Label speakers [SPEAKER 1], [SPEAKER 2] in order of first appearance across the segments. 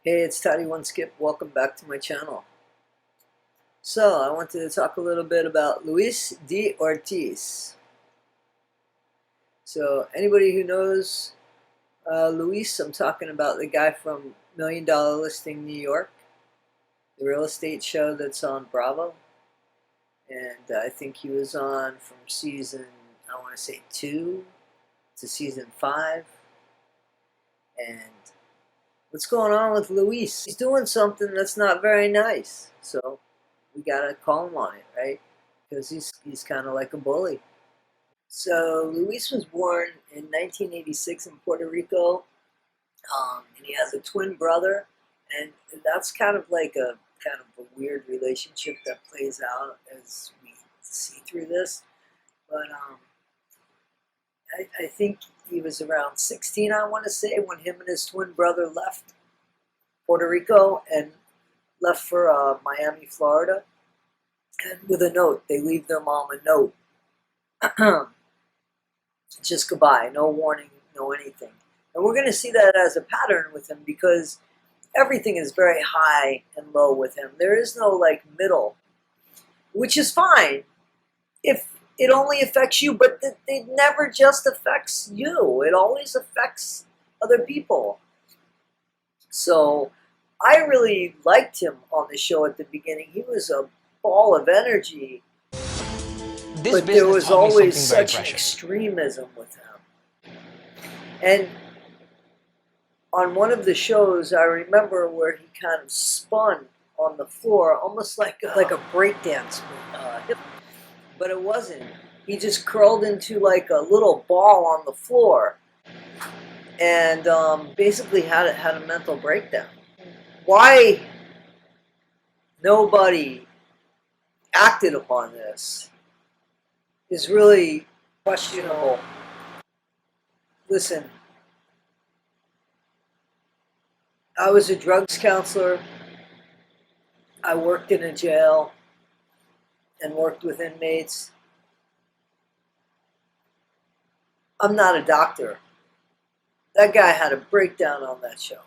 [SPEAKER 1] Hey, it's Toddie One Skip. Welcome back to my channel. So, I wanted to talk a little bit about Luis D. Ortiz. So, anybody who knows Luis, I'm talking about the guy from Million Dollar Listing New York, the real estate show that's on Bravo. And I think he was on from season, I want to say 2 to season 5. And what's going on with Luis? He's doing something that's not very nice. So we gotta call him on it, right? Because he's kind of like a bully. So Luis was born in 1986 in Puerto Rico, and he has a twin brother, and that's kind of like a weird relationship that plays out as we see through this. But I think he was around 16, I want to say, when him and his twin brother left Puerto Rico and left for Miami, Florida. And with a note, they leave their mom a note. Just goodbye, no warning, no anything. And we're going to see that as a pattern with him because everything is very high and low with him. There is no like middle, which is fine if it only affects you, but it never just affects you. It always affects other people. So I really liked him on the show at the beginning. He was a ball of energy, but there was always such an extremism with him. And on one of the shows, I remember where he kind of spun on the floor, almost like a breakdance move. But it wasn't. He just curled into like a little ball on the floor and basically had a mental breakdown. Why nobody acted upon this is really questionable. Listen, I was a drugs counselor. I worked in a jail and worked with inmates. I'm not a doctor. That guy had a breakdown on that show.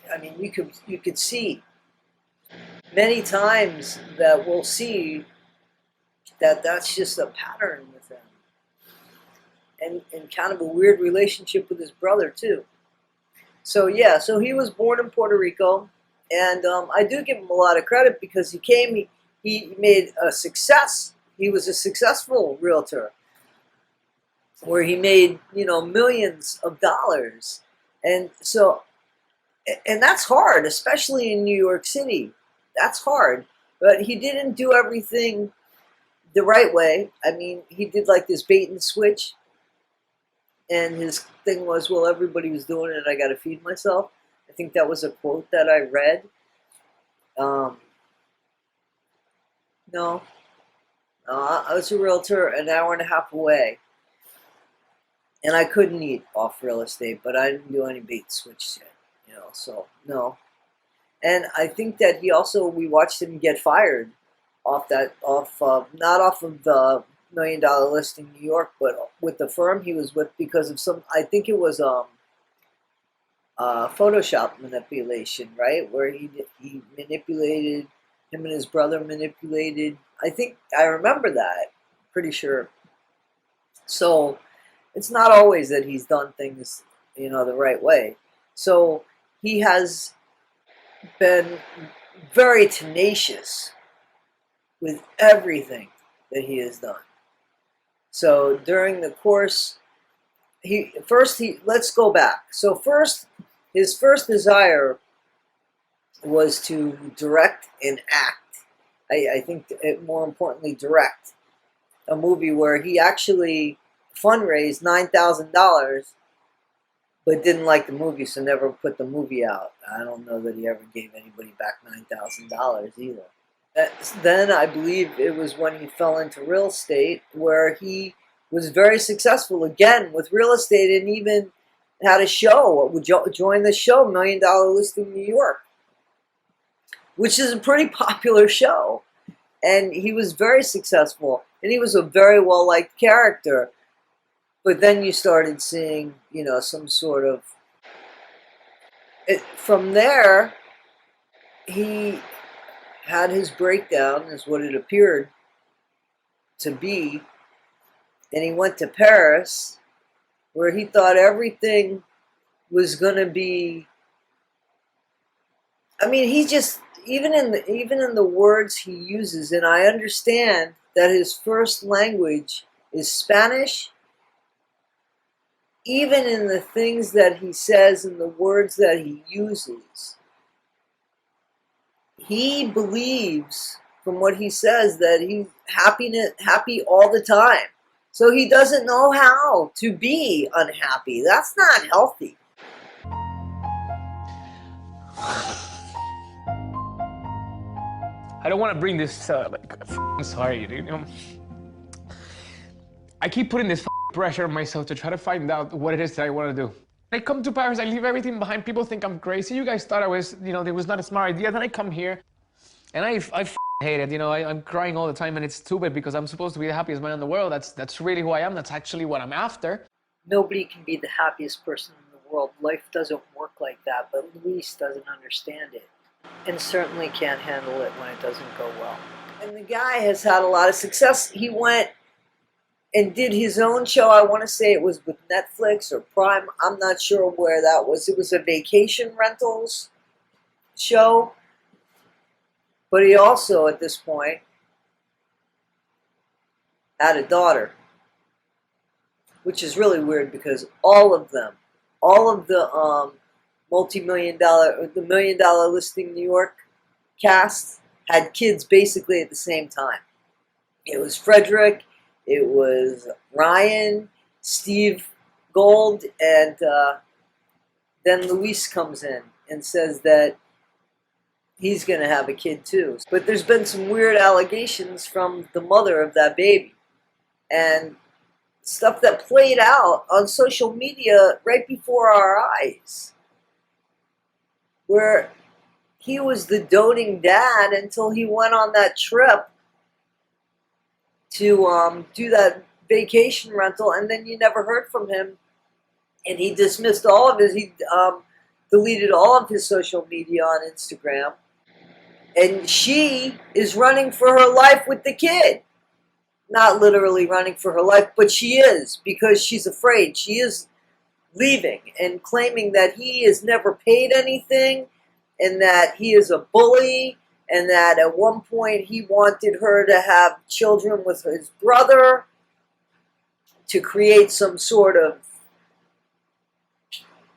[SPEAKER 1] I mean, you could see many times that we'll see that that's just a pattern with him. And kind of a weird relationship with his brother, too. So, yeah, so he was born in Puerto Rico. And I do give him a lot of credit because he made a success. He was a successful realtor where he made, millions of dollars. And so, and that's hard, especially in New York City. That's hard. But he didn't do everything the right way. I mean, he did like this bait and switch. And his thing was, well, everybody was doing it, I got to feed myself. I think that was a quote that I read. No, I was a realtor an hour and a half away. And I couldn't eat off real estate, but I didn't do any bait and switch yet, so no. And I think that we watched him get fired not off of the Million Dollar Listing New York, but with the firm he was with because of I think it was Photoshop manipulation, right? Where he manipulated, him and his brother manipulated. I think I remember that, pretty sure. So it's not always that he's done things, the right way. So he has been very tenacious with everything that he has done. So during the course, let's go back. So his first desire was to direct and act. I think more importantly, direct a movie where he actually fundraised $9,000, but didn't like the movie, so never put the movie out. I don't know that he ever gave anybody back $9,000 either. Then I believe it was when he fell into real estate, where he was very successful again with real estate, and even had a show. Would join the show Million Dollar Listing New York, which is a pretty popular show, and he was very successful, and he was a very well liked character. But then you started seeing, some sort of From there, he had his breakdown, is what it appeared to be, and he went to Paris, where he thought everything was going to be. I mean, he just even in the words he uses, and I understand that his first language is Spanish. Even in the things that he says and the words that he uses, he believes, from what he says, that he's happy all the time. So he doesn't know how to be unhappy. That's not healthy.
[SPEAKER 2] I don't want to bring this, sorry, you know. I keep putting this pressure on myself to try to find out what it is that I want to do. I come to Paris, I leave everything behind. People think I'm crazy. You guys thought I was, you know, it was not a smart idea. Then I come here, and I hate it. You know, I'm crying all the time, and it's stupid because I'm supposed to be the happiest man in the world. That's really who I am. That's actually what I'm after.
[SPEAKER 1] Nobody can be the happiest person in the world. Life doesn't work like that, but Luis doesn't understand it. And certainly can't handle it when it doesn't go well. And the guy has had a lot of success. He went and did his own show. I want to say it was with Netflix or Prime. I'm not sure where that was. It was a vacation rentals show. But he also, at this point, had a daughter, which is really weird because all of the $1 million Listing New York cast had kids basically at the same time. It was Frederick, it was Ryan, Steve Gold, and then Luis comes in and says that he's going to have a kid too. But there's been some weird allegations from the mother of that baby, and stuff that played out on social media right before our eyes, where he was the doting dad until he went on that trip to do that vacation rental, and then you never heard from him, and he dismissed all of he deleted all of his social media on Instagram, and she is running for her life with the kid. Not literally running for her life, but she is, because she's afraid. She is leaving and claiming that he has never paid anything, and that he is a bully, and that at one point he wanted her to have children with his brother to create some sort of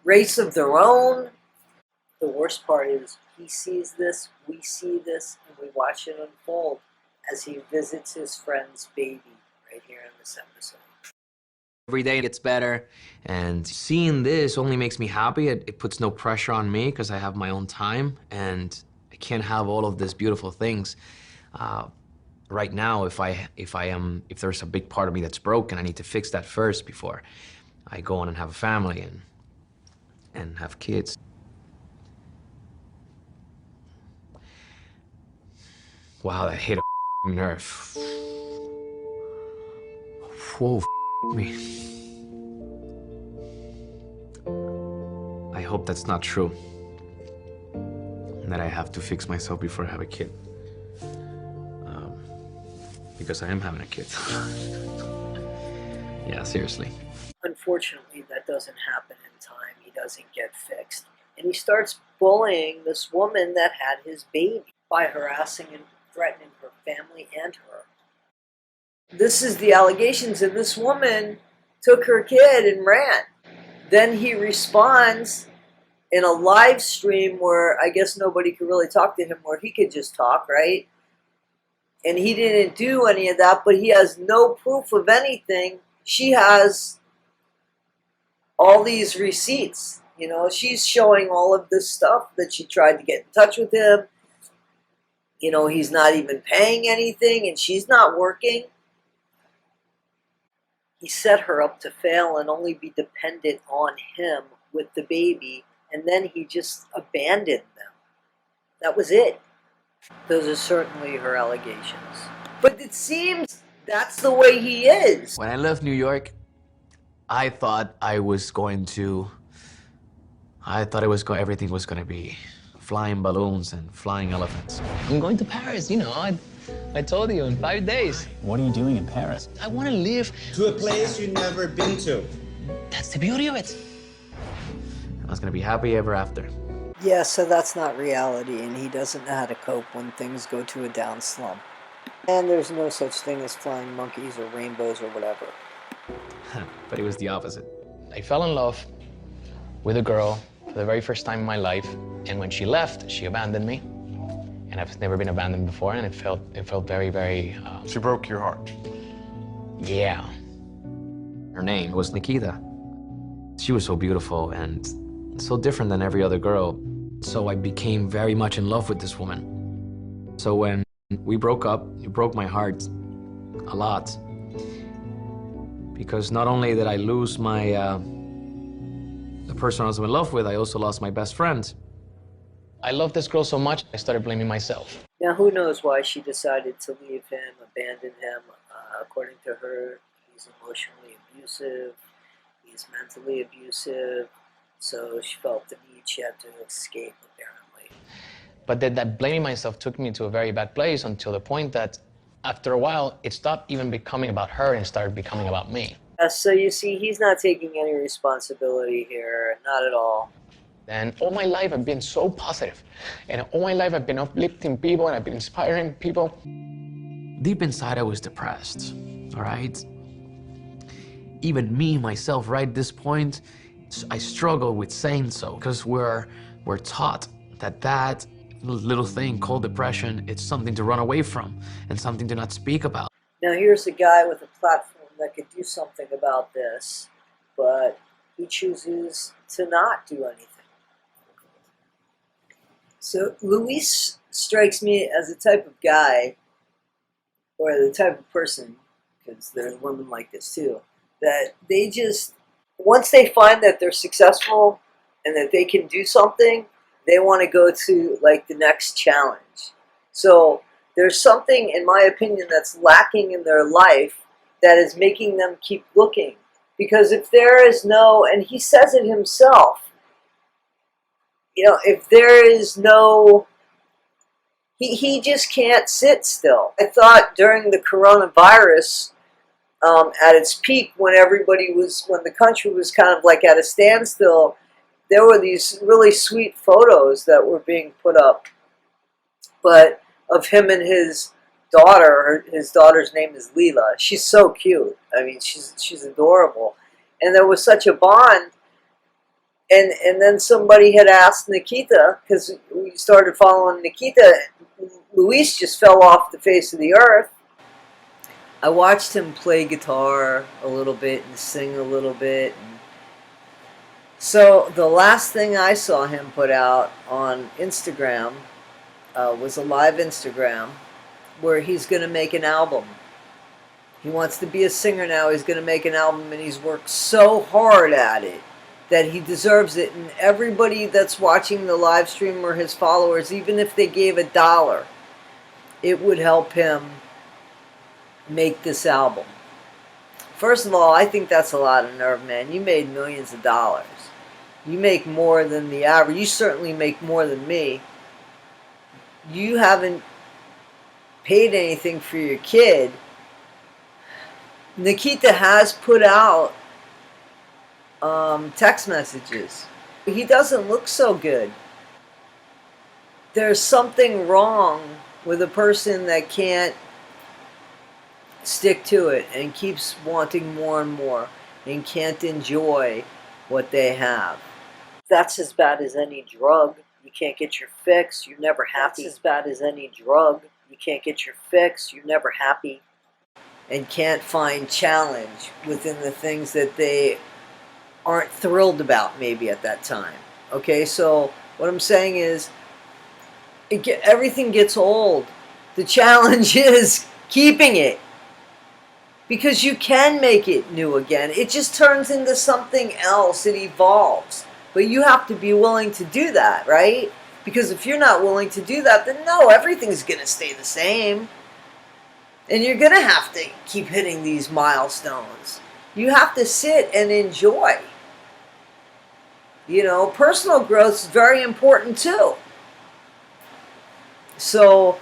[SPEAKER 1] race of their own. The worst part is he sees this, we see this, and we watch it unfold as he visits his friend's baby right here in this episode.
[SPEAKER 3] Every day it gets better, and seeing this only makes me happy. It puts no pressure on me because I have my own time, and I can't have all of these beautiful things. Right now, if there's a big part of me that's broken, I need to fix that first before I go on and have a family and have kids. Wow, that hit a nerve. Whoa, me. I hope that's not true. And that I have to fix myself before I have a kid. Because I am having a kid. Yeah, seriously.
[SPEAKER 1] Unfortunately, that doesn't happen in time. He doesn't get fixed. And he starts bullying this woman that had his baby by harassing and threatening her family and her. This is the allegations, and this woman took her kid and ran. Then he responds in a live stream where I guess nobody could really talk to him, where he could just talk, right? And he didn't do any of that, but he has no proof of anything. She has all these receipts. You know, she's showing all of this stuff that she tried to get in touch with him. You know, he's not even paying anything, and she's not working. He set her up to fail and only be dependent on him with the baby, and then he just abandoned them. That was it. Those are certainly her allegations. But it seems that's the way he is.
[SPEAKER 3] When I left New York, I thought I was going to I thought everything was gonna be flying balloons and flying elephants. I'm going to Paris, you know. I told you, in 5 days.
[SPEAKER 4] What are you doing in Paris?
[SPEAKER 3] I want to live.
[SPEAKER 5] To a place you've never been to.
[SPEAKER 3] That's the beauty of it. I was gonna be happy ever after.
[SPEAKER 1] Yeah, so that's not reality, and he doesn't know how to cope when things go to a down slump. And there's no such thing as flying monkeys or rainbows or whatever.
[SPEAKER 3] But it was the opposite. I fell in love with a girl for the very first time in my life, and when she left, she abandoned me. And I've never been abandoned before, and it felt very, very...
[SPEAKER 6] She broke your heart.
[SPEAKER 3] Yeah. Her name was Nikita. She was so beautiful and so different than every other girl. So I became very much in love with this woman. So when we broke up, it broke my heart a lot. Because not only did I lose the person I was in love with, I also lost my best friend. I loved this girl so much, I started blaming myself.
[SPEAKER 1] Now, who knows why she decided to leave him, abandon him. According to her, he's emotionally abusive, he's mentally abusive, so she felt the need she had to escape, apparently.
[SPEAKER 3] But that blaming myself took me to a very bad place until the point that after a while, it stopped even becoming about her and started becoming about me.
[SPEAKER 1] So you see, he's not taking any responsibility here, not at all.
[SPEAKER 3] And all my life I've been so positive. And all my life I've been uplifting people and I've been inspiring people. Deep inside I was depressed, all right? Even me, myself, right at this point, I struggle with saying so because we're taught that little thing called depression, it's something to run away from and something to not speak about.
[SPEAKER 1] Now here's a guy with a platform that could do something about this, but he chooses to not do anything. So Luis strikes me as the type of guy, or the type of person, because there's women like this too, that they just, once they find that they're successful and that they can do something, they want to go to like the next challenge. So there's something, in my opinion, that's lacking in their life that is making them keep looking. Because if there is no, and he says it himself, you know, if there is no, he just can't sit still. I thought during the coronavirus, at its peak, when the country was kind of like at a standstill, there were these really sweet photos that were being put up, but of him and his daughter. His daughter's name is Leela. She's so cute. I mean, she's adorable, and there was such a bond. And then somebody had asked Nikita, because we started following Nikita. Luis just fell off the face of the earth. I watched him play guitar a little bit and sing a little bit. So the last thing I saw him put out on Instagram was a live Instagram where he's going to make an album. He wants to be a singer now. He's going to make an album, and he's worked so hard at it that he deserves it. And everybody that's watching the live stream or his followers, even if they gave $1, it would help him make this album. First of all, I think that's a lot of nerve, man. You made millions of dollars. You make more than the average. You certainly make more than me. You haven't paid anything for your kid. Nikita has put out text messages. He doesn't look so good. There's something wrong with a person that can't stick to it and keeps wanting more and more and can't enjoy what they have. That's as bad as any drug. You can't get your fix, you're never happy. That's as bad as any drug. You can't get your fix, you're never happy. And can't find challenge within the things that they aren't thrilled about maybe at that time. Okay, so what I'm saying is everything gets old. The challenge is keeping it. Because you can make it new again. It just turns into something else. It evolves. But you have to be willing to do that, right? Because if you're not willing to do that, then no, everything's going to stay the same. And you're going to have to keep hitting these milestones. You have to sit and enjoy. You know, personal growth is very important too. So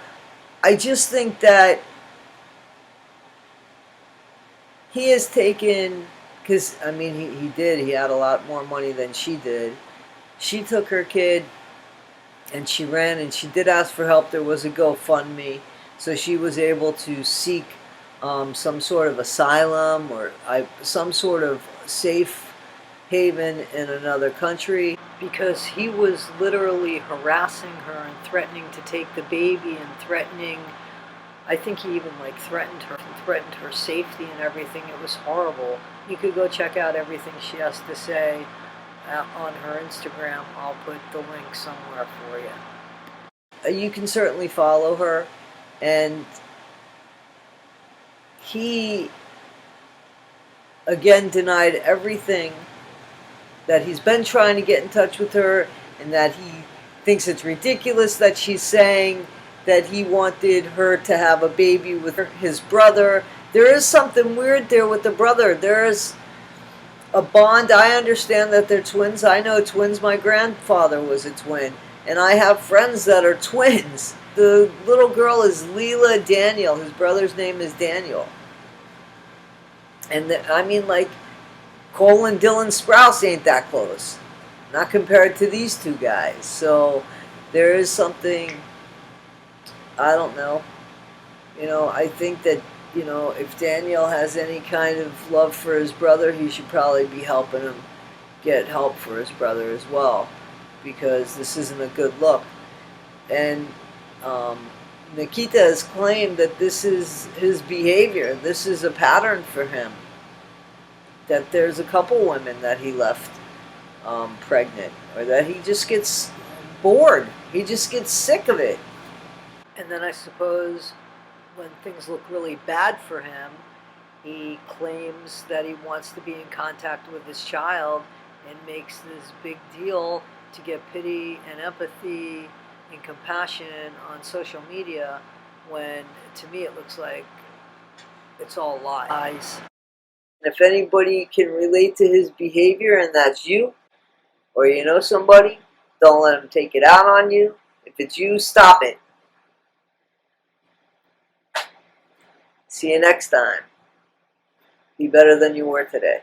[SPEAKER 1] I just think that he has taken, because I mean, he had a lot more money than she did. She took her kid and she ran, and she did ask for help. There was a GoFundMe, so she was able to seek some sort of asylum or some sort of safe haven in another country, because he was literally harassing her and threatening to take the baby and threatening, I think he even like threatened her safety and everything. It was horrible. You could go check out everything she has to say on her Instagram. I'll put the link somewhere for you. You can certainly follow her, and he again denied everything, that he's been trying to get in touch with her, and that he thinks it's ridiculous that she's saying that he wanted her to have a baby with his brother. There is something weird there with the brother. There's a bond. I understand that they're twins. I know twins. My grandfather was a twin, and I have friends that are twins. The little girl is Leela Daniel. His brother's name is Daniel. And I mean, like, Cole and Dylan Sprouse ain't that close, not compared to these two guys. So there is something, I don't know. You know, I think that, you know, if Daniel has any kind of love for his brother, he should probably be helping him get help for his brother as well, because this isn't a good look. And Nikita has claimed that this is his behavior. This is a pattern for him. That there's a couple women that he left pregnant, or that he just gets bored. He just gets sick of it. And then I suppose when things look really bad for him, he claims that he wants to be in contact with his child and makes this big deal to get pity and empathy and compassion on social media, when to me it looks like it's all lies. If anybody can relate to his behavior, and that's you, or you know somebody, don't let him take it out on you. If it's you, stop it. See you next time. Be better than you were today.